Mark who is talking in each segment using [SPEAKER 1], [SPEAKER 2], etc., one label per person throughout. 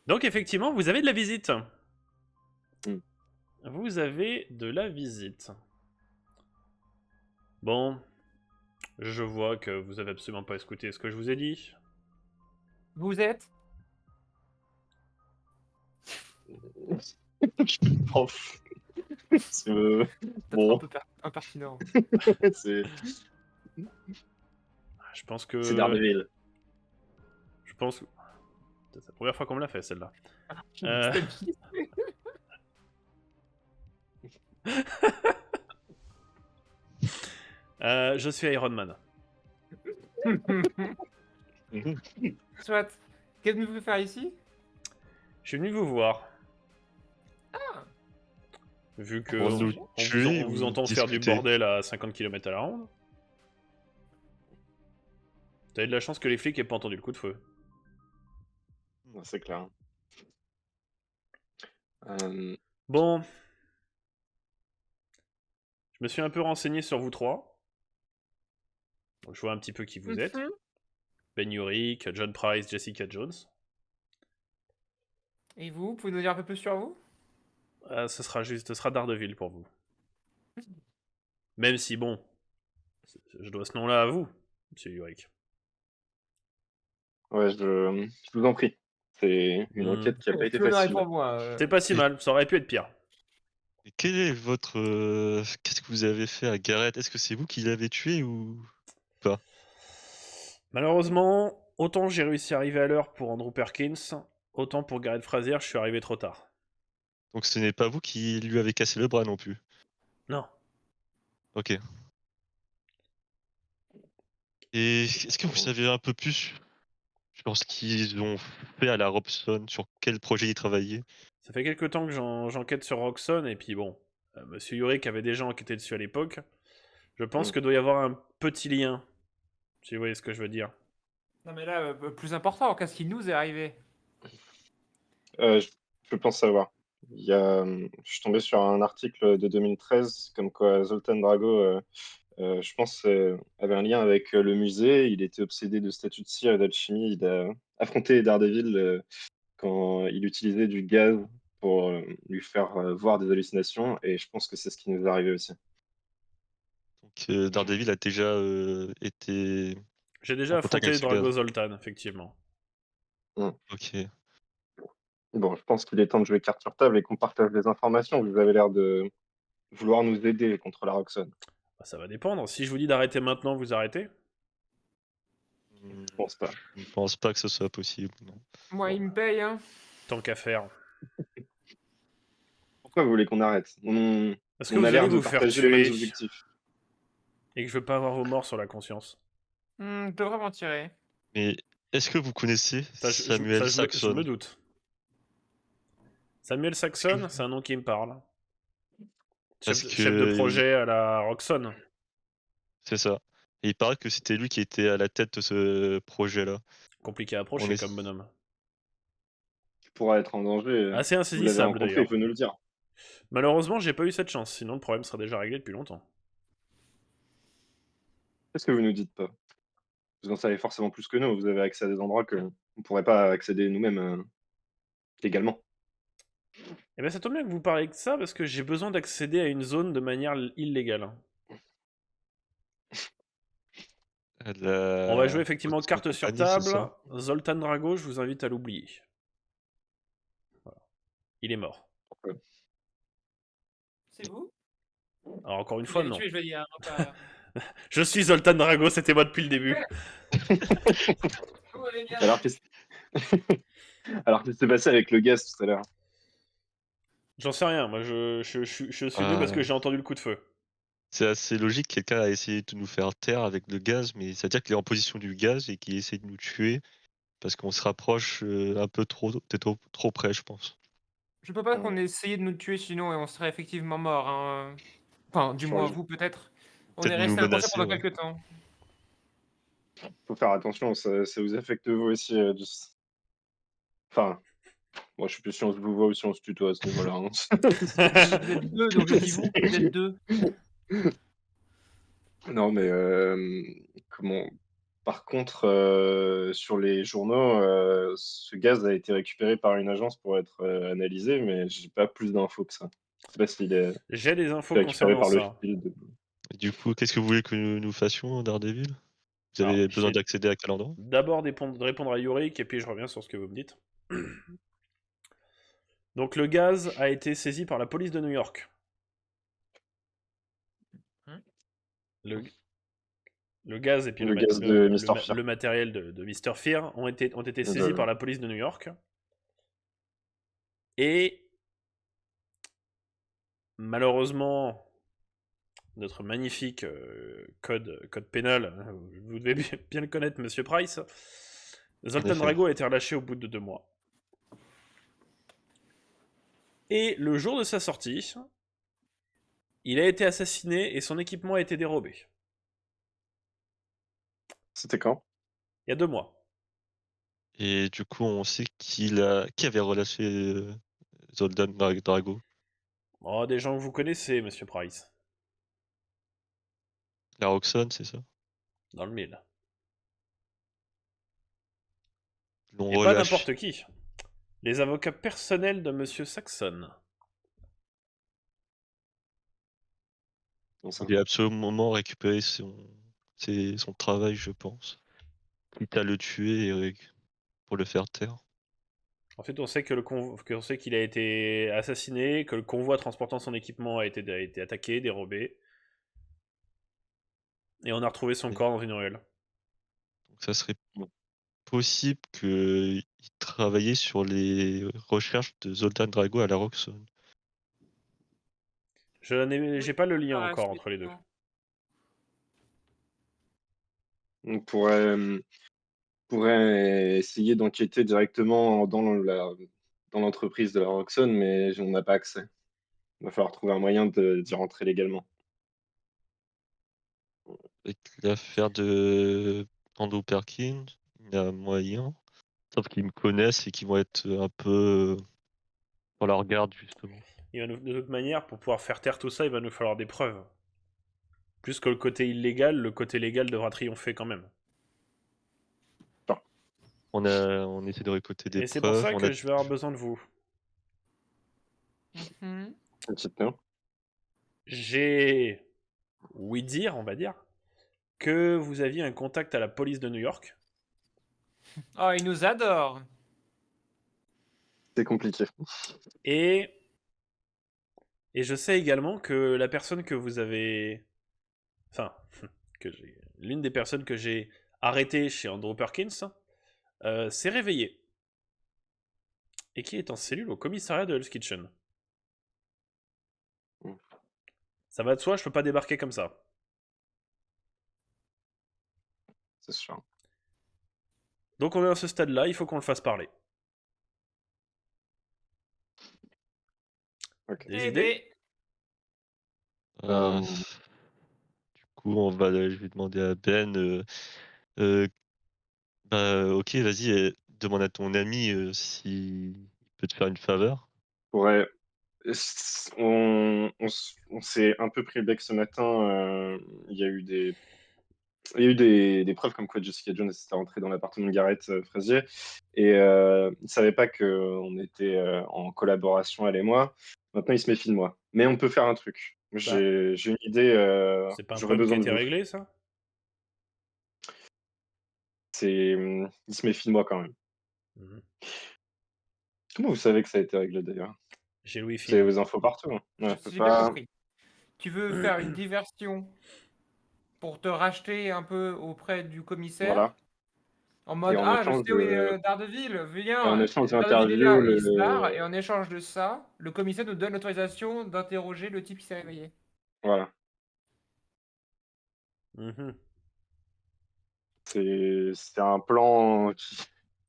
[SPEAKER 1] Donc effectivement, vous avez de la visite.
[SPEAKER 2] Hmm.
[SPEAKER 1] Vous avez de la visite. Bon, je vois que vous avez absolument pas écouté ce que je vous ai dit.
[SPEAKER 3] Vous êtes?
[SPEAKER 2] Je pense. C'est,
[SPEAKER 3] Peut-être un
[SPEAKER 2] bon,
[SPEAKER 3] peu impertinent.
[SPEAKER 2] c'est
[SPEAKER 1] Je pense
[SPEAKER 2] c'est
[SPEAKER 1] que...
[SPEAKER 2] Daredevil.
[SPEAKER 1] Je pense... C'est la première fois qu'on me l'a fait, celle-là.
[SPEAKER 3] C'était qui?
[SPEAKER 1] Je suis Iron Man.
[SPEAKER 3] Soit. Qu'est-ce que vous faire ici?
[SPEAKER 1] Je suis venu vous voir.
[SPEAKER 3] Ah.
[SPEAKER 1] Vu que
[SPEAKER 2] Pour
[SPEAKER 1] on,
[SPEAKER 2] nous
[SPEAKER 1] on
[SPEAKER 2] tuer
[SPEAKER 1] vous
[SPEAKER 2] ou
[SPEAKER 1] entend faire du
[SPEAKER 2] discuter.
[SPEAKER 1] bordel à 50 km à la ronde. T'as eu de la chance que les flics aient pas entendu le coup de feu.
[SPEAKER 2] Ouais, c'est clair. Euh,
[SPEAKER 1] Bon. Je me suis un peu renseigné sur vous trois. Donc je vois un petit peu qui vous êtes.
[SPEAKER 3] Mhm.
[SPEAKER 1] Ben Urich, John Price, Jessica Jones.
[SPEAKER 3] Et vous pouvez nous dire un peu plus sur vous?
[SPEAKER 1] Ce sera Daredevil pour vous. Même si, bon, je dois ce nom-là à vous, monsieur Urich.
[SPEAKER 2] ouais, je vous en prie. C'est une enquête qui n'a pas été
[SPEAKER 3] Tout l'honneur est
[SPEAKER 2] facile.
[SPEAKER 3] pour moi.
[SPEAKER 1] C'est pas si mal, ça aurait pu être pire.
[SPEAKER 4] Et quel est votre. Qu'est-ce que vous avez fait à Garrett? Est-ce que c'est vous qui l'avez tué ou pas?
[SPEAKER 1] Malheureusement, autant j'ai réussi à arriver à l'heure pour Andrew Perkins, autant pour Gareth Frazier, je suis arrivé trop tard.
[SPEAKER 4] Donc ce n'est pas vous qui lui avez cassé le bras non plus.
[SPEAKER 1] Non.
[SPEAKER 4] Ok. Et est-ce que vous savez un peu plus sur ce qu'ils ont fait à la Robson, sur quel projet ils travaillaient?
[SPEAKER 1] Ça fait quelques temps que j'enquête sur Roxxon, et puis bon, monsieur Urich avait déjà enquêté dessus à l'époque. Je pense que doit y avoir un petit lien, si vous voyez ce que je veux dire.
[SPEAKER 3] Non mais là, plus important, qu'est-ce qui nous est arrivé?
[SPEAKER 2] Je pense savoir. Je suis tombé sur un article de 2013 comme quoi Zoltan Drago, je pense, avait un lien avec le musée. Il était obsédé de statues de cire et d'alchimie. Il a affronté Daredevil quand il utilisait du gaz pour lui faire voir des hallucinations. Et je pense que c'est ce qui nous est arrivé aussi.
[SPEAKER 4] Donc Daredevil a déjà été
[SPEAKER 1] J'ai déjà
[SPEAKER 4] en contact avec
[SPEAKER 1] affronté
[SPEAKER 4] ce gaz.
[SPEAKER 1] Drago Zoltan, effectivement.
[SPEAKER 4] Ok.
[SPEAKER 2] Bon, je pense qu'il est temps de jouer carte sur table et qu'on partage des informations. Vous avez l'air de vouloir nous aider contre la Roxxon.
[SPEAKER 1] Bah, ça va dépendre. Si je vous dis d'arrêter maintenant, vous arrêtez?
[SPEAKER 2] Je pense pas.
[SPEAKER 4] Je ne pense pas que ce soit possible, non.
[SPEAKER 3] Moi,
[SPEAKER 1] Bon.
[SPEAKER 3] il me paye, hein.
[SPEAKER 1] Tant qu'à faire.
[SPEAKER 2] Pourquoi vous voulez qu'on arrête?
[SPEAKER 1] Parce que
[SPEAKER 2] On
[SPEAKER 1] vous
[SPEAKER 2] a l'air
[SPEAKER 1] allez
[SPEAKER 2] de
[SPEAKER 1] vous faire
[SPEAKER 2] partager les mêmes
[SPEAKER 1] tuer,
[SPEAKER 2] objectifs.
[SPEAKER 1] et que je veux pas avoir vos morts sur la conscience.
[SPEAKER 3] Je devrais m'en tirer.
[SPEAKER 4] Mais est-ce que vous connaissez Samuel
[SPEAKER 1] je
[SPEAKER 4] Saxon?
[SPEAKER 1] me doute. Samuel Saxon, c'est un nom qui me parle.
[SPEAKER 4] Parce
[SPEAKER 1] Chef de
[SPEAKER 4] que
[SPEAKER 1] projet à la Roxxon.
[SPEAKER 4] c'est ça. Et il paraît que c'était lui qui était à la tête de ce projet-là.
[SPEAKER 1] Compliqué à approcher
[SPEAKER 4] On est-
[SPEAKER 1] comme bonhomme.
[SPEAKER 2] Qui pourra être en danger.
[SPEAKER 1] Assez
[SPEAKER 2] Vous l'avez
[SPEAKER 1] insaisissable
[SPEAKER 2] rencontré,
[SPEAKER 1] d'ailleurs.
[SPEAKER 2] il peut nous le dire.
[SPEAKER 1] Malheureusement, j'ai pas eu cette chance, sinon le problème serait déjà réglé depuis longtemps.
[SPEAKER 2] Qu'est-ce que vous nous dites pas? Vous en savez forcément plus que nous. Vous avez accès à des endroits que on ne pourrait pas accéder nous-mêmes légalement.
[SPEAKER 1] Eh bien, ça tombe bien que vous parlez de ça, parce que j'ai besoin d'accéder à une zone de manière illégale. On va jouer effectivement carte sur table. Zoltan Drago, je vous invite à l'oublier. Voilà. Il est mort.
[SPEAKER 3] C'est vous?
[SPEAKER 1] Alors encore une
[SPEAKER 3] Vous
[SPEAKER 1] fois,
[SPEAKER 3] l'avez
[SPEAKER 1] non.
[SPEAKER 3] tué, je veux dire. Pas...
[SPEAKER 1] Je suis Zoltan Drago, c'était moi depuis le début.
[SPEAKER 3] Vous allez bien.
[SPEAKER 2] Alors qu'est-ce qui s'est passé avec le gaz tout à l'heure?
[SPEAKER 1] J'en sais rien, moi je suis venu parce que j'ai entendu le coup de feu.
[SPEAKER 4] C'est assez logique, quelqu'un a essayé de nous faire taire avec le gaz, mais c'est-à-dire qu'il est en position du gaz et qu'il essaie de nous tuer parce qu'on se rapproche un peu peut-être trop près, je pense.
[SPEAKER 3] Je peux pas qu'on ait essayé de nous tuer sinon et on serait effectivement mort. Hein. Enfin, du moins vous peut-être. On est
[SPEAKER 4] Peut-être nous
[SPEAKER 3] resté inconscient
[SPEAKER 4] menacer,
[SPEAKER 3] pendant
[SPEAKER 4] ouais.
[SPEAKER 3] quelques temps.
[SPEAKER 2] Faut faire attention, ça vous affecte vous aussi. Enfin, moi je suis plus si on se vous voit ou si on se tutoie à ce niveau-là. Hein.
[SPEAKER 3] Vous êtes deux, donc je dis vous, vous êtes deux.
[SPEAKER 2] Non, mais comment Par contre, sur les journaux, ce gaz a été récupéré par une agence pour être analysé, mais j'ai pas plus d'infos que ça. Je sais pas s'il est
[SPEAKER 1] J'ai des infos
[SPEAKER 2] récupéré
[SPEAKER 1] concernant
[SPEAKER 2] par le
[SPEAKER 1] ça.
[SPEAKER 2] Shield.
[SPEAKER 4] Et du coup, qu'est-ce que vous voulez que nous fassions, Daredevil? Vous
[SPEAKER 1] Alors,
[SPEAKER 4] avez besoin
[SPEAKER 1] j'ai
[SPEAKER 4] d'accéder à quel endroit?
[SPEAKER 1] d'abord de répondre à Yorick, et puis je reviens sur ce que vous me dites. Donc le gaz a été saisi par la police de New York.
[SPEAKER 3] Hein
[SPEAKER 1] Le gaz et puis
[SPEAKER 2] Le gaz de Mr.
[SPEAKER 1] le
[SPEAKER 2] Fear.
[SPEAKER 1] matériel de Mr. Fear ont été saisis
[SPEAKER 2] De-
[SPEAKER 1] par la police de New York. Et malheureusement, notre magnifique code pénal, vous devez bien le connaître, Monsieur Price, Zoltan
[SPEAKER 4] effet.
[SPEAKER 1] Drago a été relâché au bout de 2 mois. Et le jour de sa sortie, il a été assassiné et son équipement a été dérobé.
[SPEAKER 2] C'était quand?
[SPEAKER 1] Il y a 2 mois.
[SPEAKER 4] Et du coup, on sait qui avait relâché Zoltan Drago.
[SPEAKER 1] Oh, des gens que vous connaissez, Monsieur Price,
[SPEAKER 4] La Roxxon, c'est ça?
[SPEAKER 1] dans le mille.
[SPEAKER 4] Ils l'ont
[SPEAKER 1] Et pas
[SPEAKER 4] relâché.
[SPEAKER 1] n'importe qui. Les avocats personnels de Monsieur Saxon.
[SPEAKER 2] Bon, ça.
[SPEAKER 4] Il a absolument récupéré son travail, je pense. Quitte à le tuer pour le faire taire.
[SPEAKER 1] Ensuite, on sait qu'on sait qu'il a été assassiné, que le convoi transportant son équipement a été attaqué, dérobé. Et on a retrouvé son corps dans une ruelle.
[SPEAKER 4] Donc ça serait possible qu'il travaillait sur les recherches de Zoltan Drago à la Roxxon.
[SPEAKER 1] J'ai pas le lien
[SPEAKER 3] Par la
[SPEAKER 1] encore
[SPEAKER 3] suite,
[SPEAKER 1] entre les deux.
[SPEAKER 3] non.
[SPEAKER 2] On pourrait essayer d'enquêter directement dans l'entreprise de la Roxxon, mais on n'a pas accès. Il va falloir trouver un moyen d'y rentrer légalement.
[SPEAKER 4] Avec l'affaire de Andrew Perkins, il y a moyen. Sauf qu'ils me connaissent et qu'ils vont être un peu dans leur garde, justement.
[SPEAKER 1] De toute manière, pour pouvoir faire taire tout ça, il va nous falloir des preuves. Plus que le côté illégal, le côté légal devra triompher quand même.
[SPEAKER 4] On essaie de récolter des
[SPEAKER 1] Et c'est pour
[SPEAKER 4] preuves.
[SPEAKER 1] ça que je vais avoir besoin de vous.
[SPEAKER 3] Mhm.
[SPEAKER 2] Une petite main.
[SPEAKER 1] J'ai ouï dire, on va dire, que vous aviez un contact à la police de New York.
[SPEAKER 3] Oh, il nous adore.
[SPEAKER 2] C'est compliqué.
[SPEAKER 1] Et je sais également que la personne que vous avez... Enfin, l'une des personnes que j'ai arrêtées chez Andrew Perkins s'est réveillée. Et qui est en cellule au commissariat de Hell's Kitchen. Ça va de soi, je peux pas débarquer comme ça.
[SPEAKER 2] C'est sûr.
[SPEAKER 1] Donc on est à ce stade-là, il faut qu'on le fasse parler.
[SPEAKER 2] Ok.
[SPEAKER 1] Des
[SPEAKER 3] Eh
[SPEAKER 1] idées
[SPEAKER 4] Euh, Du coup, je vais demander à Ben. Ok, vas-y, demande à ton ami s'il peut te faire une faveur.
[SPEAKER 2] Pourrait... On s'est un peu pris le bec ce matin. Il y a eu des preuves comme quoi Jessica Jones était rentrée dans l'appartement de Garrett Frazier et il ne savait pas qu'on était en collaboration, elle et moi. Maintenant, il se méfie de moi. Mais on peut faire un truc. J'ai une idée.
[SPEAKER 1] C'est pas un
[SPEAKER 2] J'aurais
[SPEAKER 1] problème qui a
[SPEAKER 2] besoin de
[SPEAKER 1] été
[SPEAKER 2] vous.
[SPEAKER 1] réglé, ça
[SPEAKER 2] Il se méfie de moi quand même.
[SPEAKER 1] Mhm.
[SPEAKER 2] Comment vous savez que ça a été réglé d'ailleurs?
[SPEAKER 1] J'ai le
[SPEAKER 2] Vous
[SPEAKER 1] wifi.
[SPEAKER 2] avez vos infos partout. Hein. Ouais, faut
[SPEAKER 3] J'ai bien
[SPEAKER 2] pas...
[SPEAKER 3] compris. Tu veux faire une diversion pour te racheter un peu auprès du commissaire
[SPEAKER 2] Voilà.
[SPEAKER 3] en
[SPEAKER 2] Et
[SPEAKER 3] mode je sais où est Daredevil,
[SPEAKER 2] en
[SPEAKER 3] viens,
[SPEAKER 2] échange
[SPEAKER 3] Daredevil est
[SPEAKER 2] d'interview,
[SPEAKER 3] là, et il se barre, et en échange de ça, le commissaire nous donne l'autorisation d'interroger le type qui s'est réveillé.
[SPEAKER 2] voilà.
[SPEAKER 1] Mhm.
[SPEAKER 2] C'est un plan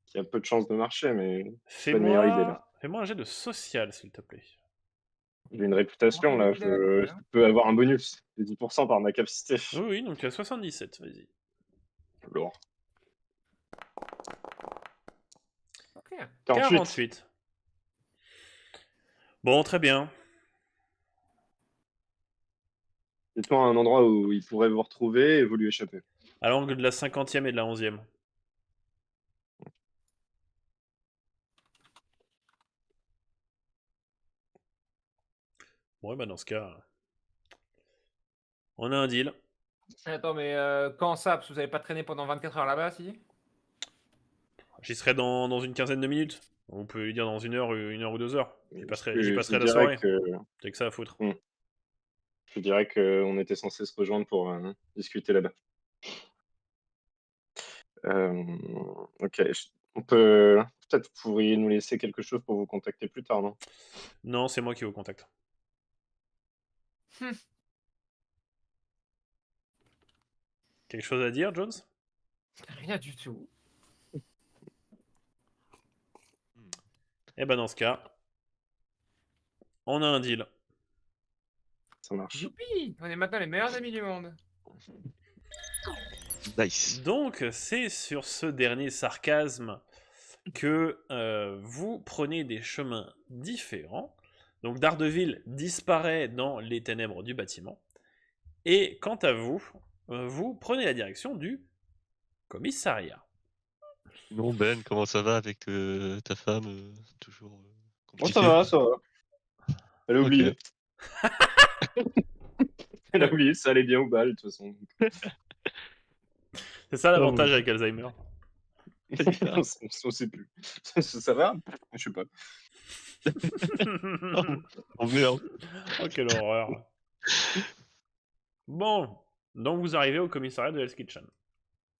[SPEAKER 2] qui a peu de chances de marcher, mais c'est pas une meilleure idée là.
[SPEAKER 1] Fais-moi un jet de social, s'il te plaît.
[SPEAKER 2] J'ai une réputation là, je peux avoir un bonus de 10% par ma capacité.
[SPEAKER 1] Oui, oui, donc tu as 77, vas-y.
[SPEAKER 2] Lourd.
[SPEAKER 3] Ok.
[SPEAKER 2] 48.
[SPEAKER 1] 48. Bon, très bien.
[SPEAKER 2] Dites-moi un endroit où il pourrait vous retrouver et vous lui échapper.
[SPEAKER 1] À l'angle de la 50e et de la 11e. Ouais, bah dans ce cas, on a un deal.
[SPEAKER 3] Attends, mais quand ça? Parce que vous avez pas traîné pendant 24 heures là-bas, si?
[SPEAKER 1] J'y serai dans une quinzaine de minutes. On peut lui dire dans 1 heure ou 2 heures. J'y
[SPEAKER 2] Je
[SPEAKER 1] passerai la
[SPEAKER 2] dirais
[SPEAKER 1] soirée.
[SPEAKER 2] que,
[SPEAKER 1] J'ai que ça à foutre.
[SPEAKER 2] je dirais qu'on était censé se rejoindre pour discuter là-bas. Ok, on peut. Peut-être vous pourriez nous laisser quelque chose pour vous contacter plus tard, non?
[SPEAKER 1] Non, c'est moi qui vous contacte. Quelque chose à dire, Jones?
[SPEAKER 3] Rien du tout.
[SPEAKER 1] Eh ben dans ce cas, on a un deal.
[SPEAKER 2] Ça marche.
[SPEAKER 3] Youpi! On est maintenant les meilleurs amis du monde.
[SPEAKER 4] Nice.
[SPEAKER 1] Donc, c'est sur ce dernier sarcasme que vous prenez des chemins différents. Donc, Daredevil disparaît dans les ténèbres du bâtiment. Et quant à vous, vous prenez la direction du commissariat.
[SPEAKER 4] Non, Ben, comment ça va avec ta femme toujours
[SPEAKER 2] Oh,
[SPEAKER 4] compliqué?
[SPEAKER 2] ça va, ça va. Elle a
[SPEAKER 4] Ok.
[SPEAKER 2] oublié. Elle a oublié, ça allait bien au bal, de toute façon.
[SPEAKER 1] C'est ça l'avantage avec Alzheimer.
[SPEAKER 2] On sait plus. Ça va? Je sais pas.
[SPEAKER 4] Oh merde.
[SPEAKER 1] Oh, quelle horreur. Bon, donc vous arrivez au commissariat de Hell's Kitchen.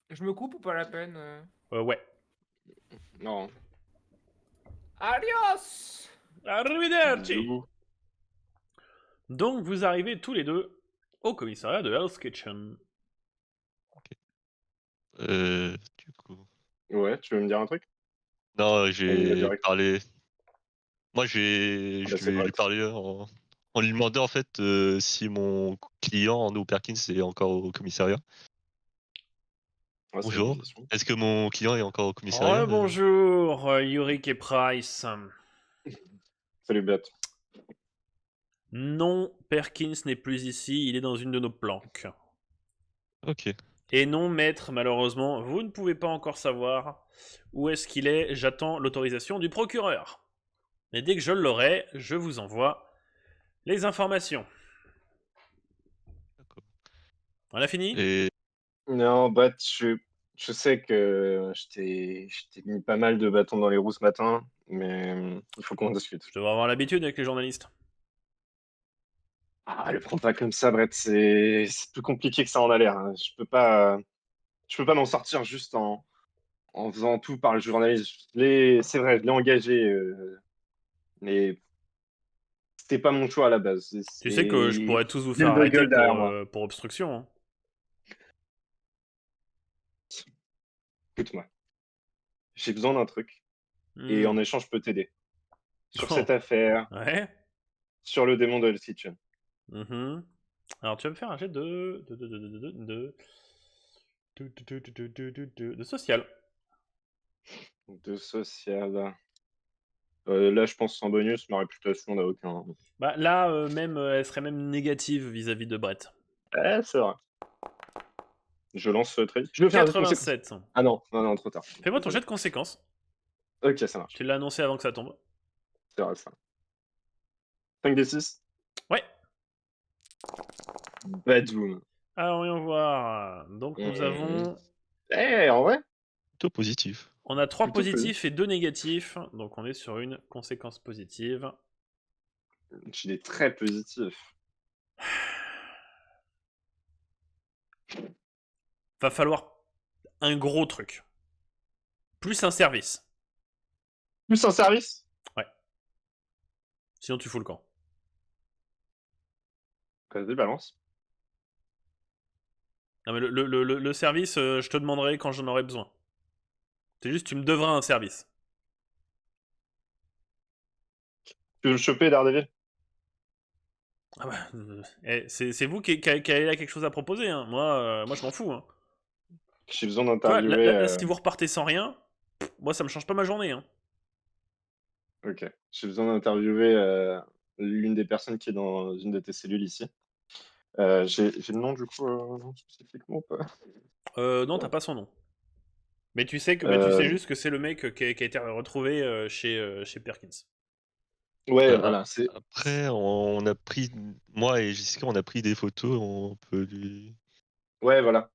[SPEAKER 3] Je me coupe ou pas la peine?
[SPEAKER 1] Ouais.
[SPEAKER 2] Non.
[SPEAKER 3] Adios!
[SPEAKER 1] Arrivederci.
[SPEAKER 2] Bisous.
[SPEAKER 1] Donc vous arrivez tous les deux au commissariat de Hell's Kitchen.
[SPEAKER 4] Du coup.
[SPEAKER 2] Ouais, tu veux me dire un truc?
[SPEAKER 4] Non,
[SPEAKER 2] On y va
[SPEAKER 4] j'ai
[SPEAKER 2] direct.
[SPEAKER 4] parlé. Moi, je
[SPEAKER 2] Bah, c'est
[SPEAKER 4] lui ai
[SPEAKER 2] correct.
[SPEAKER 4] parlé en lui demandant en fait si mon client Andrew Perkins est encore au commissariat.
[SPEAKER 2] Ouais, c'est
[SPEAKER 4] Bonjour.
[SPEAKER 2] une question.
[SPEAKER 4] Est-ce que mon client est encore au commissariat?
[SPEAKER 1] Bonjour, Yurik et Price.
[SPEAKER 2] Salut, Beth.
[SPEAKER 1] Non, Perkins n'est plus ici, il est dans une de nos planques.
[SPEAKER 4] Ok.
[SPEAKER 1] Et non, maître, malheureusement, vous ne pouvez pas encore savoir où est-ce qu'il est. J'attends l'autorisation du procureur. Mais dès que je l'aurai, je vous envoie les informations.
[SPEAKER 4] D'accord.
[SPEAKER 1] On a fini?
[SPEAKER 2] Et non, Beth, je sais que je t'ai mis pas mal de bâtons dans les roues ce matin, mais il faut qu'on discute.
[SPEAKER 1] Je devrais avoir l'habitude avec les journalistes.
[SPEAKER 2] Ah, le prends pas comme ça, Brett, c'est plus compliqué que ça en a l'air, hein. Je peux pas m'en sortir juste en faisant tout par le journaliste. C'est vrai, je l'ai engagé, mais c'était pas mon choix à la base.
[SPEAKER 1] Tu sais que je pourrais tous vous
[SPEAKER 2] J'ai
[SPEAKER 1] faire
[SPEAKER 2] le
[SPEAKER 1] arrêter
[SPEAKER 2] bugle derrière moi.
[SPEAKER 1] pour obstruction. Hein.
[SPEAKER 2] Écoute-moi, j'ai besoin d'un truc, et en échange, je peux t'aider. Sur cette
[SPEAKER 1] Oh.
[SPEAKER 2] affaire,
[SPEAKER 1] Ouais.
[SPEAKER 2] sur le démon de Hell's Kitchen.
[SPEAKER 1] Mhm. Alors tu vas me faire un jet de social.
[SPEAKER 2] De social. Là, je pense sans bonus, ma réputation n'a aucun.
[SPEAKER 1] Bah là, même, elle serait même négative vis-à-vis de Brett.
[SPEAKER 2] C'est vrai. Je lance ce trade. Je veux faire un jet de conséquence.
[SPEAKER 1] 87.
[SPEAKER 2] Ah non, trop tard.
[SPEAKER 1] Fais-moi ton jet de conséquences.
[SPEAKER 2] Ok, ça marche.
[SPEAKER 1] Tu l'as annoncé avant que ça tombe.
[SPEAKER 2] C'est vrai, ça. 5d6.
[SPEAKER 1] Ouais.
[SPEAKER 2] Badoum.
[SPEAKER 1] Alors voyons voir. Donc nous avons...
[SPEAKER 2] En vrai,
[SPEAKER 4] Plutôt positif.
[SPEAKER 1] On a 3
[SPEAKER 2] Plutôt
[SPEAKER 1] positifs et 2 négatifs. Donc on est sur une conséquence positive.
[SPEAKER 2] j'ai des très positifs.
[SPEAKER 1] Va falloir un gros truc. Plus un service.
[SPEAKER 2] Plus un service.
[SPEAKER 1] Sinon tu fous le camp.
[SPEAKER 2] Vas-y, balance.
[SPEAKER 1] Non mais le service, je te demanderai quand j'en aurai besoin. C'est juste, tu me devras un service.
[SPEAKER 2] Tu veux le choper, Daredevil?
[SPEAKER 1] Ah bah, c'est vous qui avez là quelque chose à proposer. Hein. Moi, je m'en fous. Hein.
[SPEAKER 2] J'ai besoin
[SPEAKER 1] Quoi,
[SPEAKER 2] d'interviewer.
[SPEAKER 1] là, si vous repartez sans rien, moi ça me change pas ma journée. Hein.
[SPEAKER 2] Ok. J'ai besoin d'interviewer l'une des personnes qui est dans une de tes cellules ici. J'ai le nom du coup spécifiquement ou pas?
[SPEAKER 1] Non, t'as pas son nom. Mais tu sais
[SPEAKER 2] Euh,
[SPEAKER 1] juste que c'est le mec qui a été retrouvé chez Perkins.
[SPEAKER 2] Ouais,
[SPEAKER 4] Euh,
[SPEAKER 2] voilà, c'est.
[SPEAKER 4] Après, on a pris, moi et Jessica, on a pris des photos, on peut lui
[SPEAKER 2] Ouais, voilà.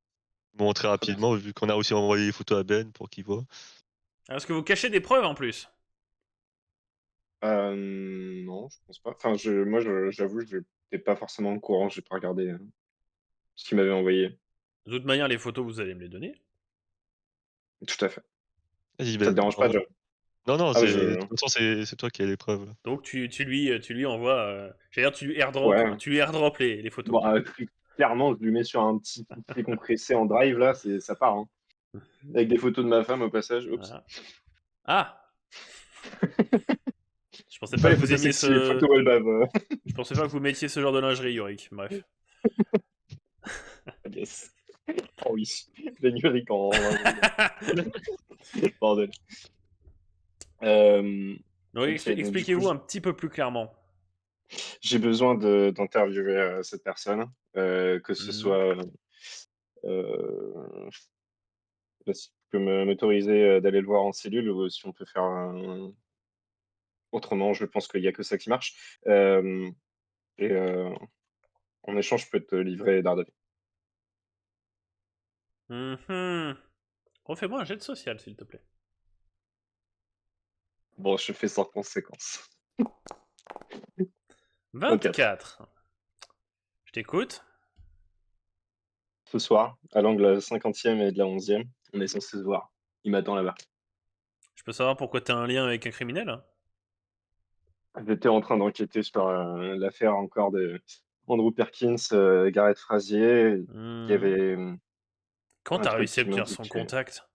[SPEAKER 4] montrer
[SPEAKER 2] Très bien.
[SPEAKER 4] rapidement, vu qu'on a aussi envoyé les photos à Ben pour qu'il voit.
[SPEAKER 1] Est-ce que vous cachez des preuves en plus?
[SPEAKER 2] Non, je pense pas. Enfin, moi, j'avoue, je n'étais pas forcément au courant, j'ai pas regardé ce qu'il m'avait envoyé.
[SPEAKER 1] De toute manière, les photos, vous allez me les donner.
[SPEAKER 2] Tout à fait.
[SPEAKER 4] Vas-y,
[SPEAKER 2] Ça te
[SPEAKER 4] Ben,
[SPEAKER 2] dérange pas,
[SPEAKER 4] envoie.
[SPEAKER 2] John?
[SPEAKER 4] Non, non,
[SPEAKER 2] Ah, bah,
[SPEAKER 4] de toute façon, c'est toi qui as les preuves, là.
[SPEAKER 1] Donc tu lui envoies. J'allais dire,
[SPEAKER 2] Ouais.
[SPEAKER 1] tu lui airdrop les photos.
[SPEAKER 2] Bon, clairement, je lui mets sur un petit fichier compressé en drive, là, ça part, hein. Avec des photos de ma femme au passage. Oups.
[SPEAKER 1] Voilà. Ah! Je pensais pas
[SPEAKER 2] Pas
[SPEAKER 1] que
[SPEAKER 2] les
[SPEAKER 1] vous
[SPEAKER 2] photos
[SPEAKER 1] aimiez
[SPEAKER 2] sexy, les
[SPEAKER 1] ce.
[SPEAKER 2] photos wellbave.
[SPEAKER 1] Je pensais pas que vous mettiez ce genre de lingerie, Yorick. Bref.
[SPEAKER 2] Yes. Oh oui. Pénurique en. Bordel.
[SPEAKER 1] Donc
[SPEAKER 2] Ok, donc du coup,
[SPEAKER 1] expliquez-vous un petit peu plus clairement.
[SPEAKER 2] j'ai besoin d'interviewer cette personne, que ce
[SPEAKER 1] Hmm.
[SPEAKER 2] soit. Je sais pas si tu peux m'autoriser d'aller le voir en cellule ou si on peut faire autrement. Je pense qu'il n'y a que ça qui marche. Et en échange, je peux te livrer Daredevil.
[SPEAKER 1] Mhm. Refais-moi un jet de social, s'il te plaît.
[SPEAKER 2] Bon, je fais sans conséquence. 24.
[SPEAKER 1] 24. Je t'écoute.
[SPEAKER 2] Ce soir, à l'angle 50e et de la 11e, on est censé se voir. Il m'attend là-bas.
[SPEAKER 1] Je peux savoir pourquoi t'as un lien avec un criminel?
[SPEAKER 2] J'étais en train d'enquêter sur l'affaire encore de Andrew Perkins, Gareth Frazier. Il y
[SPEAKER 1] Hmm.
[SPEAKER 2] avait
[SPEAKER 1] Quand
[SPEAKER 2] un
[SPEAKER 1] t'as
[SPEAKER 2] truc
[SPEAKER 1] réussi à
[SPEAKER 2] qui
[SPEAKER 1] obtenir son
[SPEAKER 2] m'indiquait.
[SPEAKER 1] contact?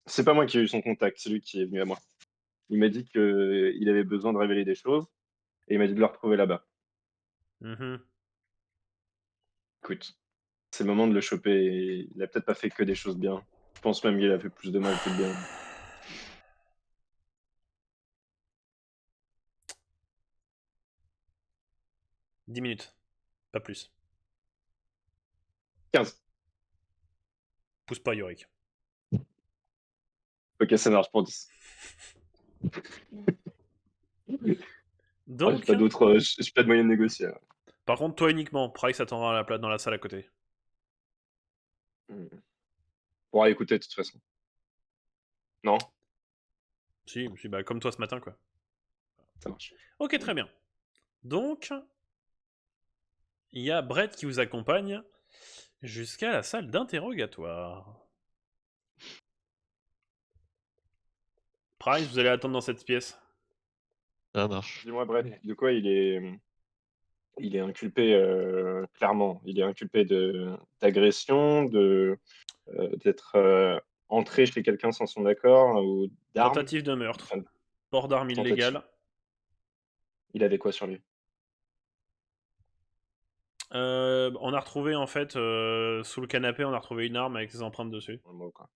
[SPEAKER 2] C'est pas moi qui ai eu son contact, c'est lui qui est venu à moi. Il m'a dit qu'il avait besoin de révéler des choses et il m'a dit de le retrouver là-bas.
[SPEAKER 1] Mhm.
[SPEAKER 2] Écoute, c'est le moment de le choper. Et il a peut-être pas fait que des choses bien. Je pense même qu'il a fait plus de mal que de bien.
[SPEAKER 1] 10 minutes. Pas plus.
[SPEAKER 2] 15.
[SPEAKER 1] Pousse pas, Yorick.
[SPEAKER 2] Ok, ça marche pour 10. J'ai
[SPEAKER 1] Donc,
[SPEAKER 2] pas d'autre, j'ai pas de moyen de négocier.
[SPEAKER 1] par contre, toi uniquement. Price attendra dans la salle à côté.
[SPEAKER 2] On pourra écouter de toute façon. Non?
[SPEAKER 1] Si, bah, comme toi ce matin, quoi.
[SPEAKER 2] Ça marche.
[SPEAKER 1] Ok, très bien. Donc, il y a Brett qui vous accompagne jusqu'à la salle d'interrogatoire. Price, vous allez attendre dans cette pièce.
[SPEAKER 4] Ça marche.
[SPEAKER 2] Dis-moi, Brett, de quoi il est inculpé clairement? Il est inculpé d'agression, d'être entré chez quelqu'un sans son accord ou d'armes?
[SPEAKER 1] Tentative de meurtre.
[SPEAKER 2] Enfin,
[SPEAKER 1] Port d'armes
[SPEAKER 2] tentative.
[SPEAKER 1] illégales.
[SPEAKER 2] Il avait quoi sur lui?
[SPEAKER 1] On a retrouvé en fait sous le canapé, on a retrouvé une arme avec ses empreintes dessus.
[SPEAKER 2] Un mot, quoi.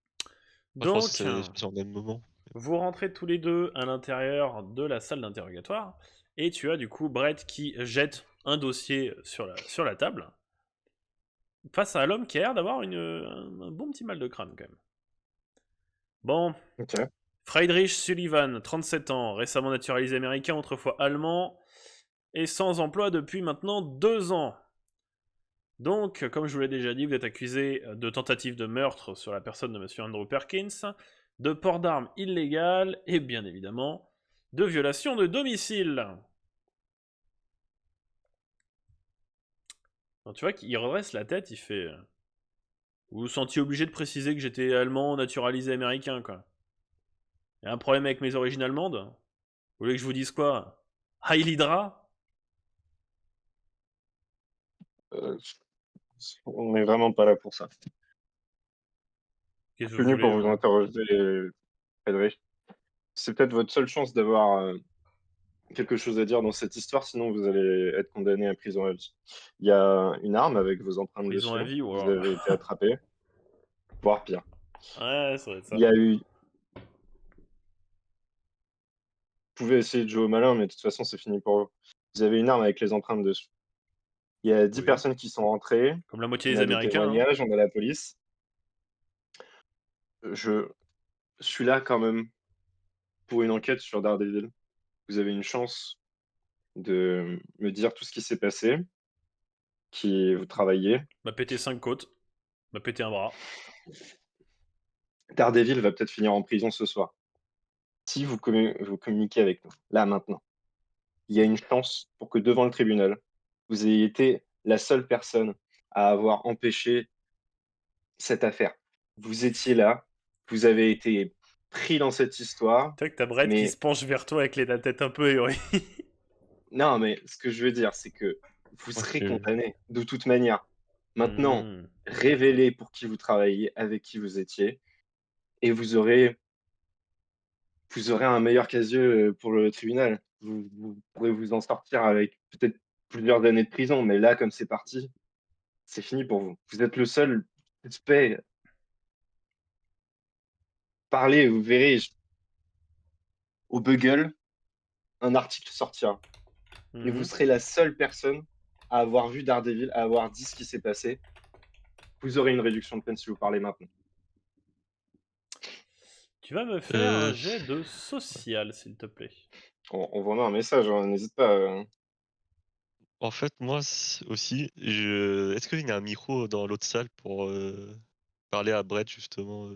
[SPEAKER 4] Moi, je pense
[SPEAKER 1] Donc,
[SPEAKER 4] que c'est au même moment.
[SPEAKER 1] vous rentrez tous les deux à l'intérieur de la salle d'interrogatoire et tu as du coup Brett qui jette un dossier sur la table face à l'homme qui a l'air d'avoir un bon petit mal de crâne quand même. Bon,
[SPEAKER 2] Ok.
[SPEAKER 1] Friedrich Sullivan, 37 ans, récemment naturalisé américain, autrefois allemand, et sans emploi depuis maintenant 2 ans. Donc, comme je vous l'ai déjà dit, vous êtes accusé de tentative de meurtre sur la personne de Monsieur Andrew Perkins, de port d'armes illégal et bien évidemment de violation de domicile. Alors, tu vois qu'il redresse la tête, il fait. Vous vous sentiez obligé de préciser que j'étais allemand naturalisé américain, quoi. Y a un problème avec mes origines allemandes? Vous voulez que je vous dise quoi? Heil Hydra?
[SPEAKER 2] Euh, on n'est vraiment pas là pour ça.
[SPEAKER 1] Qu'est-ce
[SPEAKER 2] Je
[SPEAKER 1] que
[SPEAKER 2] suis
[SPEAKER 1] vous
[SPEAKER 2] venu
[SPEAKER 1] voulez,
[SPEAKER 2] pour vous
[SPEAKER 1] vous?
[SPEAKER 2] interroger, Frédéric. C'est peut-être votre seule chance d'avoir quelque chose à dire dans cette histoire, sinon vous allez être condamné à prison à vie. Il y a une arme avec vos empreintes
[SPEAKER 1] Prison
[SPEAKER 2] dessus.
[SPEAKER 1] à vie, ou
[SPEAKER 2] Vous
[SPEAKER 1] alors.
[SPEAKER 2] avez été attrapé, voire pire.
[SPEAKER 1] Ouais, ça va être
[SPEAKER 2] Il
[SPEAKER 1] ça.
[SPEAKER 2] y a eu. Vous pouvez essayer de jouer au malin, mais de toute façon, c'est fini pour vous. Vous avez une arme avec les empreintes dessus. Il y a 10
[SPEAKER 1] Oui.
[SPEAKER 2] personnes qui sont rentrées.
[SPEAKER 1] Comme la moitié
[SPEAKER 2] On
[SPEAKER 1] des
[SPEAKER 2] a des
[SPEAKER 1] Américains, hein.
[SPEAKER 2] témoignages, on a la police. Je suis là quand même pour une enquête sur Daredevil. Vous avez une chance de me dire tout ce qui s'est passé, qui vous travaillez.
[SPEAKER 1] M'a pété 5 côtes, m'a pété un bras.
[SPEAKER 2] Daredevil va peut-être finir en prison ce soir. Si vous communiquez avec nous, là, maintenant, il y a une chance pour que devant le tribunal, vous ayez été la seule personne à avoir empêché cette affaire. Vous étiez là, vous avez été pris dans cette histoire,
[SPEAKER 1] Tu sais que t'as Brett qui
[SPEAKER 2] mais
[SPEAKER 1] se penche vers toi avec la tête un peu éhorie.
[SPEAKER 2] non, mais ce que je veux dire, c'est que vous
[SPEAKER 4] Moi,
[SPEAKER 2] serez
[SPEAKER 4] je-
[SPEAKER 2] condamné de toute manière. Maintenant,
[SPEAKER 1] Hmm.
[SPEAKER 2] révélez pour qui vous travaillez, avec qui vous étiez, et vous aurez un meilleur casier pour le tribunal. Vous pourrez vous en sortir avec peut-être plusieurs années de prison, mais là, comme c'est parti, c'est fini pour vous. Vous êtes le seul suspect. Parlez, vous verrez, au Bugle, un article sortira. Et vous
[SPEAKER 1] Mhm.
[SPEAKER 2] serez la seule personne à avoir vu Daredevil, à avoir dit ce qui s'est passé. Vous aurez une réduction de peine si vous parlez maintenant.
[SPEAKER 1] Tu vas me faire un
[SPEAKER 4] Euh,
[SPEAKER 1] jet de social, s'il te plaît.
[SPEAKER 2] On voit un message, hein, n'hésite pas.
[SPEAKER 4] En fait, moi aussi, est-ce qu'il y a un micro dans l'autre salle pour parler à Brett justement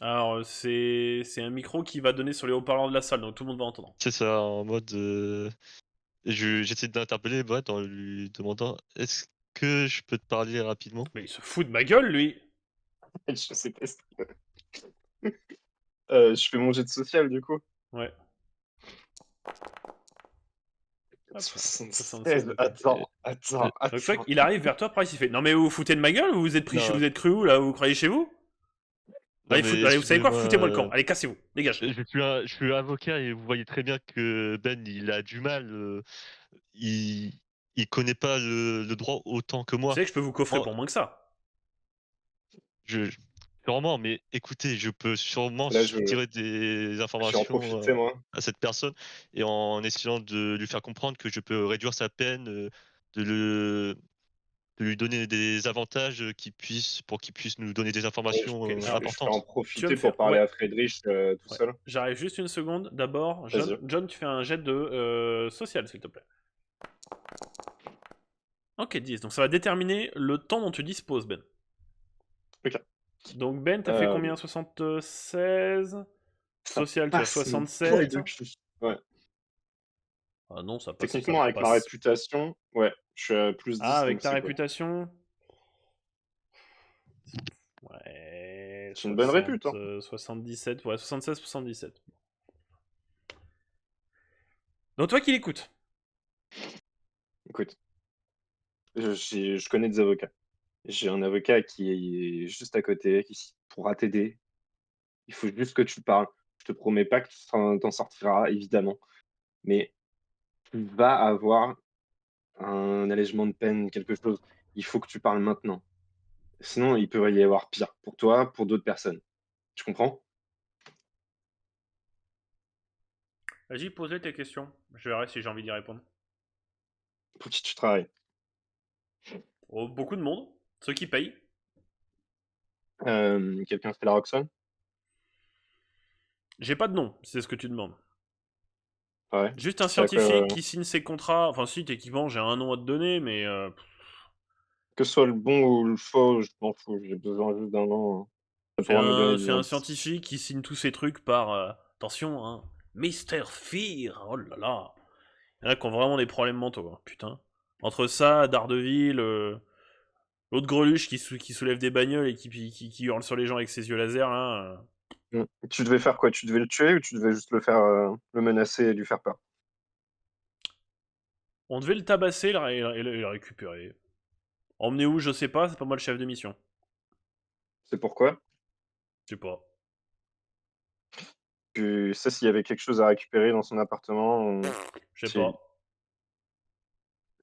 [SPEAKER 1] Alors, c'est un micro qui va donner sur les haut-parleurs de la salle, donc tout le monde va entendre.
[SPEAKER 4] C'est ça, en mode. J'essaie d'interpeller Brett en lui demandant est-ce que je peux te parler rapidement?
[SPEAKER 1] Mais il se fout de ma gueule, lui.
[SPEAKER 2] Je sais pas. Je fais mon jet de social du coup.
[SPEAKER 1] Ouais. Hop,
[SPEAKER 2] 76.
[SPEAKER 1] ok.
[SPEAKER 2] Attends.
[SPEAKER 1] Donc, tu vois qu'il arrive vers toi, Price, il fait: Non, mais vous vous foutez de ma gueule ou vous êtes pris chez
[SPEAKER 4] Non,
[SPEAKER 1] vous, êtes cru où là? Vous croyez chez vous?
[SPEAKER 4] non
[SPEAKER 1] Allez,
[SPEAKER 4] mais
[SPEAKER 1] allez, vous savez quoi?
[SPEAKER 4] excusez-moi,
[SPEAKER 1] Foutez-moi le camp. Allez, cassez-vous, dégage.
[SPEAKER 4] je suis avocat et vous voyez très bien que Ben il a du mal, il, il connaît pas le droit autant que
[SPEAKER 1] Vous
[SPEAKER 4] moi.
[SPEAKER 1] savez que je peux vous coffrer
[SPEAKER 4] Moi,
[SPEAKER 1] pour moins que ça.
[SPEAKER 4] sûrement, mais écoutez, je peux sûrement
[SPEAKER 2] Là, je
[SPEAKER 4] tirer des
[SPEAKER 2] vais en
[SPEAKER 4] informations
[SPEAKER 2] profiter, moi.
[SPEAKER 4] à cette personne et en essayant de lui faire comprendre que je peux réduire sa peine, de le de lui donner des avantages pour qu'il puisse nous donner des
[SPEAKER 2] Ouais, je,
[SPEAKER 4] informations
[SPEAKER 1] Ok, alors,
[SPEAKER 2] je vais en
[SPEAKER 4] importantes.
[SPEAKER 1] tu vas me
[SPEAKER 2] profiter pour
[SPEAKER 1] faire.
[SPEAKER 2] parler
[SPEAKER 1] Ouais,
[SPEAKER 2] à Friedrich tout
[SPEAKER 1] ouais.
[SPEAKER 2] seul.
[SPEAKER 1] J'arrive juste une seconde. D'abord,
[SPEAKER 2] Vas-y.
[SPEAKER 1] John, tu fais un jet de social, s'il te plaît. Ok, 10. Donc ça va déterminer le temps dont tu disposes, Ben.
[SPEAKER 2] Ok.
[SPEAKER 1] Donc, Ben, t'as fait
[SPEAKER 2] Euh,
[SPEAKER 1] combien? 76.
[SPEAKER 2] Ça
[SPEAKER 1] Social, tu as
[SPEAKER 2] passe une poil
[SPEAKER 1] 67.
[SPEAKER 2] de cul. Ouais.
[SPEAKER 1] Ah non, ça passe. Ça
[SPEAKER 2] Techniquement, avec ma
[SPEAKER 1] passe.
[SPEAKER 2] réputation, ouais, je suis à plus
[SPEAKER 1] Ah,
[SPEAKER 2] 10,
[SPEAKER 1] avec
[SPEAKER 2] donc
[SPEAKER 1] ta
[SPEAKER 2] c'est cool.
[SPEAKER 1] réputation. Ouais,
[SPEAKER 2] C'est une bonne répute, hein.
[SPEAKER 1] 77, ouais, 76, 77. Donc toi qui l'écoutes.
[SPEAKER 2] Écoute, je connais des avocats. J'ai un avocat qui est juste à côté, qui pourra t'aider. Il faut juste que tu parles. Je te promets pas que tu t'en sortiras, évidemment, mais tu vas avoir un allègement de peine, quelque chose. Il faut que tu parles maintenant. Sinon, il peut y avoir pire pour toi, pour d'autres personnes. Tu comprends?
[SPEAKER 1] Vas-y, posez tes questions. Je verrai si j'ai envie d'y répondre.
[SPEAKER 2] Pour qui tu travailles?
[SPEAKER 1] Oh, beaucoup de monde. Ceux qui payent.
[SPEAKER 2] Quelqu'un fait la Roxane?
[SPEAKER 1] J'ai pas de nom, si c'est ce que tu demandes.
[SPEAKER 2] Ouais.
[SPEAKER 1] Juste un
[SPEAKER 2] C'est à quoi,
[SPEAKER 1] scientifique qui signe ses contrats. Enfin, si, techniquement, j'ai un nom à te donner, mais.
[SPEAKER 2] que ce soit le bon ou le faux, je m'en fous. J'ai besoin juste d'un nom. Ça pourra me donner des
[SPEAKER 1] C'est un
[SPEAKER 2] indices.
[SPEAKER 1] scientifique qui signe tous ces trucs par. Attention, hein. Mister Fear. Oh là là. Il y en a qui ont vraiment des problèmes mentaux, hein, putain. Entre ça, Daredevil, l'autre greluche qui soulève des bagnoles et qui hurle sur les gens avec ses yeux laser, là.
[SPEAKER 2] Tu devais faire quoi? Tu devais le tuer ou tu devais juste le faire, le menacer et lui faire peur?
[SPEAKER 1] On devait le tabasser et le récupérer. Emmener où, je sais pas, c'est pas moi le chef de mission.
[SPEAKER 2] C'est pourquoi?
[SPEAKER 1] Je sais pas.
[SPEAKER 2] Tu sais s'il y avait quelque chose à récupérer dans son appartement ou
[SPEAKER 1] Je sais
[SPEAKER 2] si
[SPEAKER 1] pas.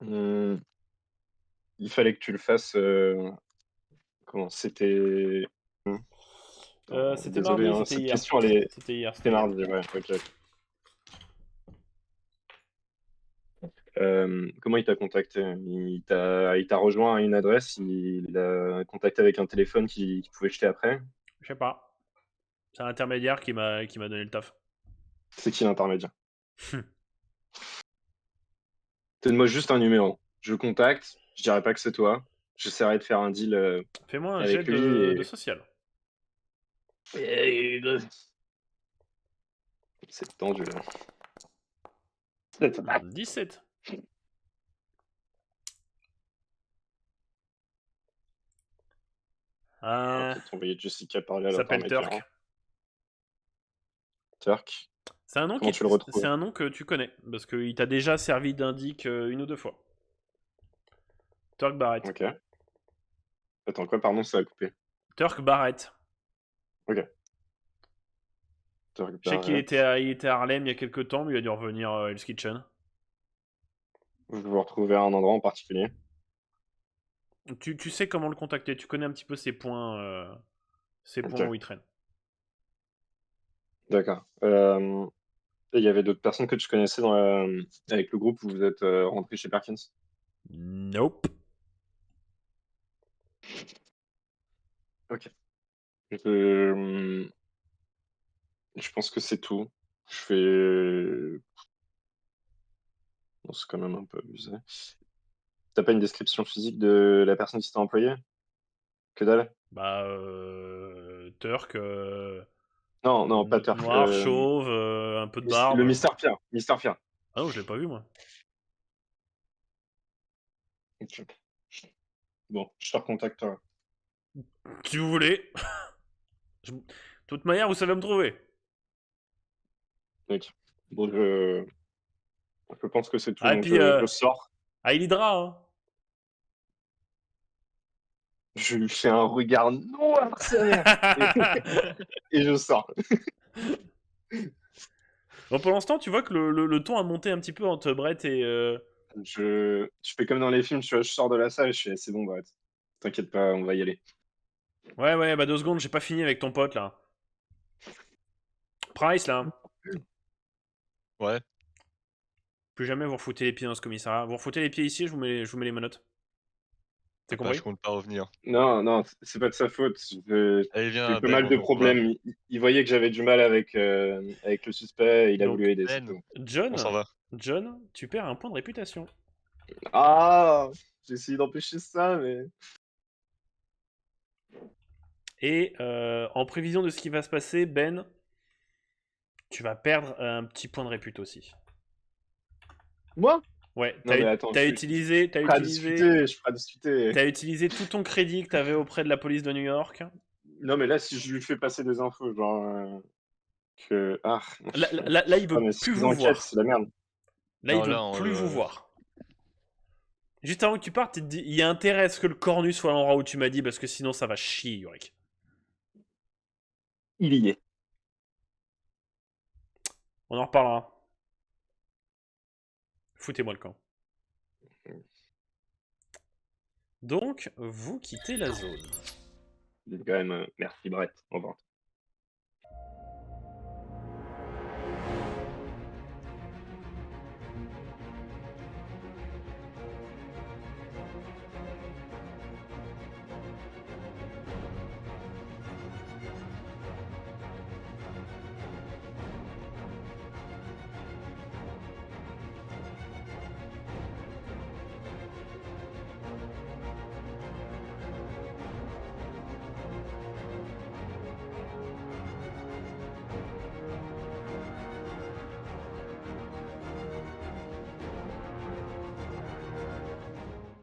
[SPEAKER 2] mmh, il fallait que tu le fasses, comment? C'était mmh, attends,
[SPEAKER 1] C'était
[SPEAKER 2] désolé,
[SPEAKER 1] mardi,
[SPEAKER 2] hein,
[SPEAKER 1] c'était
[SPEAKER 2] cette
[SPEAKER 1] hier.
[SPEAKER 2] question elle est
[SPEAKER 1] C'était hier,
[SPEAKER 2] c'était
[SPEAKER 1] c'était hier.
[SPEAKER 2] mardi, ouais, OK. Comment il t'a contacté? Il t'a rejoint à une adresse, il a contacté avec un téléphone qui pouvait jeter après?
[SPEAKER 1] Je sais pas. C'est un intermédiaire qui m'a donné le taf.
[SPEAKER 2] C'est qui l'intermédiaire? Donne-moi juste un numéro. Je le contacte, je dirai pas que c'est toi. J'essaierai de faire un deal
[SPEAKER 1] Fais-moi un
[SPEAKER 2] avec
[SPEAKER 1] jet
[SPEAKER 2] lui
[SPEAKER 1] de
[SPEAKER 2] et...
[SPEAKER 1] social.
[SPEAKER 2] C'est tendu là.
[SPEAKER 1] 17.
[SPEAKER 2] On va peut-être envoyer Jessica parler à
[SPEAKER 1] S'appelle
[SPEAKER 2] l'intermédiaire.
[SPEAKER 1] Turk.
[SPEAKER 2] Turk.
[SPEAKER 1] C'est un nom
[SPEAKER 2] Comment tu le retrouves?
[SPEAKER 1] c'est un nom que tu connais parce qu'il t'a déjà servi d'indic une ou deux fois. Turk Barrett.
[SPEAKER 2] Ok. Attends, quoi, pardon, ça a coupé.
[SPEAKER 1] Turk Barrett.
[SPEAKER 2] Ok. Turk
[SPEAKER 1] Je sais qu'il
[SPEAKER 2] Barrett.
[SPEAKER 1] était à Harlem il y a quelques temps, mais il a dû revenir à Hell's Kitchen.
[SPEAKER 2] Vous vous retrouvez à un endroit en particulier?
[SPEAKER 1] Tu sais comment le contacter, tu connais un petit peu ses points
[SPEAKER 2] Ok.
[SPEAKER 1] où il traîne.
[SPEAKER 2] D'accord. Il y avait d'autres personnes que tu connaissais avec le groupe où vous êtes rentré chez Perkins?
[SPEAKER 1] Nope.
[SPEAKER 2] Ok. Je pense que c'est tout. Je fais... Non, c'est quand même un peu abusé. T'as pas une description physique de la personne qui t'a employé? Que dalle?
[SPEAKER 1] Bah, Turk,
[SPEAKER 2] Non, non, pas Turk.
[SPEAKER 1] noir, chauve, un peu de barbe.
[SPEAKER 2] Le Mister Pierre. Mister Pierre.
[SPEAKER 1] Ah non, je l'ai pas vu moi.
[SPEAKER 2] Ok. Bon, je te recontacterai.
[SPEAKER 1] Si vous voulez. De toute manière, vous savez me trouver.
[SPEAKER 2] Ok. Bon, je pense que c'est tout,
[SPEAKER 1] Ah, et
[SPEAKER 2] donc
[SPEAKER 1] puis,
[SPEAKER 2] je sors.
[SPEAKER 1] à Hydra, hein.
[SPEAKER 2] Je lui fais un regard noir, sa mère, et je sors.
[SPEAKER 1] Bon, pour l'instant, tu vois que le ton a monté un petit peu entre Brett et.
[SPEAKER 2] Je fais comme dans les films, tu vois, je sors de la salle, je fais c'est bon, Brett. T'inquiète pas, on va y aller.
[SPEAKER 1] Ouais, bah 2 secondes, j'ai pas fini avec ton pote là. Price là.
[SPEAKER 4] Ouais.
[SPEAKER 1] Plus jamais vous refoutez les pieds dans ce commissariat. Vous refoutez les pieds ici, je vous mets les menottes. T'as
[SPEAKER 4] Bah,
[SPEAKER 1] compris?
[SPEAKER 4] je compte pas revenir.
[SPEAKER 2] Non, non, c'est pas de sa faute.
[SPEAKER 4] Allez,
[SPEAKER 2] J'ai eu
[SPEAKER 4] viens,
[SPEAKER 2] pas
[SPEAKER 4] Ben,
[SPEAKER 2] mal de
[SPEAKER 4] on va.
[SPEAKER 2] problèmes. Il voyait que j'avais du mal avec le suspect, et il a
[SPEAKER 1] Donc,
[SPEAKER 2] voulu aider, c'est
[SPEAKER 4] Ben,
[SPEAKER 2] tout.
[SPEAKER 4] on s'en va.
[SPEAKER 1] John, tu perds un point de réputation.
[SPEAKER 2] Ah, j'ai essayé d'empêcher ça, mais...
[SPEAKER 1] Et en prévision de ce qui va se passer, Ben, tu vas perdre un petit point de répute aussi.
[SPEAKER 2] Moi?
[SPEAKER 1] Ouais,
[SPEAKER 2] Non, mais attends,
[SPEAKER 1] t'as
[SPEAKER 2] je
[SPEAKER 1] utilisé,
[SPEAKER 2] suis prêt à discuter, je suis prêt à discuter.
[SPEAKER 1] t'as utilisé tout ton crédit que t'avais auprès de la police de New York.
[SPEAKER 2] Non, mais là, si je lui fais passer des infos, genre... que... Ah,
[SPEAKER 1] Là, il
[SPEAKER 2] ah,
[SPEAKER 1] veut
[SPEAKER 2] mais
[SPEAKER 1] plus
[SPEAKER 2] c'est des
[SPEAKER 1] vous
[SPEAKER 2] enquêtes,
[SPEAKER 1] voir.
[SPEAKER 2] c'est la merde.
[SPEAKER 1] Là, il
[SPEAKER 4] Non,
[SPEAKER 1] veut
[SPEAKER 4] là,
[SPEAKER 1] plus vous voir. Juste avant que tu partes, tu te dis, il y a intérêt à ce que le cornu soit à l'endroit où tu m'as dit, parce que sinon ça va chier, Yorick.
[SPEAKER 2] Il y est.
[SPEAKER 1] On en reparlera. Foutez-moi le camp. Donc, vous quittez la zone.
[SPEAKER 2] Quand même, merci Brett. Au revoir.